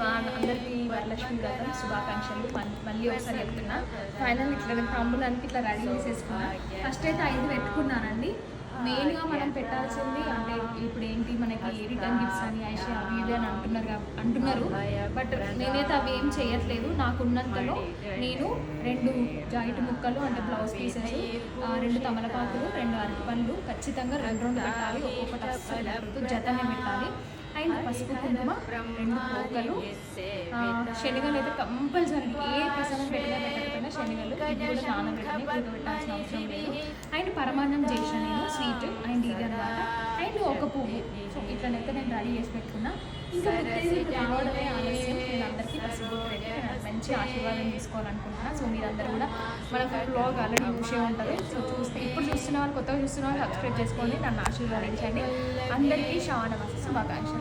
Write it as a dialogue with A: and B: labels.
A: అందరికీ వరలక్ష్మి వ్రతం శుభాకాంక్షలు మళ్ళీ ఒకసారి చెప్తున్నా. ఫైనల్ ఇట్లా నేను తాంబూలానికి ఇట్లా రెడీ చేసేసుకున్నా. ఫస్ట్ అయితే 5 పెట్టుకున్నానండి. మెయిన్గా మనం పెట్టాల్సింది అంటే ఇప్పుడు ఏంటి మనకి రిటర్న్ గిఫ్ట్స్ అని ఐషా అవి ఇవి అని అంటున్నారు. బట్ నేనైతే అవి ఏం చేయట్లేదు. నాకున్నంతలో నేను 2 జాయింట్ ముక్కలు అంటే బ్లౌజ్ పీసెస్, 2 తమలపాకులు, 2 అరటిపళ్ళు ఖచ్చితంగా 2 పెట్టాలి. ఒక్కొక్కటి జతనే పెట్టాలి. అండ్ పసుపు కుంకుమ, 2 పోకలు, శనగలు అయితే కంపల్సరీ ఏ ప్రసాదం పెట్టకపోయినా శనగలు ఇది కూడా నానబెట్టి ఉడకబెట్టాల్సిన అవసరం లేదు. అండ్ పరమాన్నం చేసిన నేను స్వీట్ అండ్ ఇది అనమాట. అండ్ ఒక పువ్వు. సో ఇట్లనైతే నేను రెడీ చేసి పెట్టుకున్నా. ఇంకా రావడమే ఆలస్యం. నేను అందరికీ పసుపు పెట్టి మంచి ఆశీర్వాదం తీసుకోవాలనుకుంటున్నాను. సో మీరందరూ కూడా మనకు బ్లాగ్ ఆల్రెడీ చూసే ఉంటారు. సో ఇప్పుడు చూస్తున్న వాళ్ళు, కొత్తగా చూస్తున్న వాళ్ళు సబ్స్క్రైబ్ చేసుకోండి, నన్ను ఆశీర్వాదించండి. అందరికీ శ్రావణ మాస శుభాకాంక్షలు.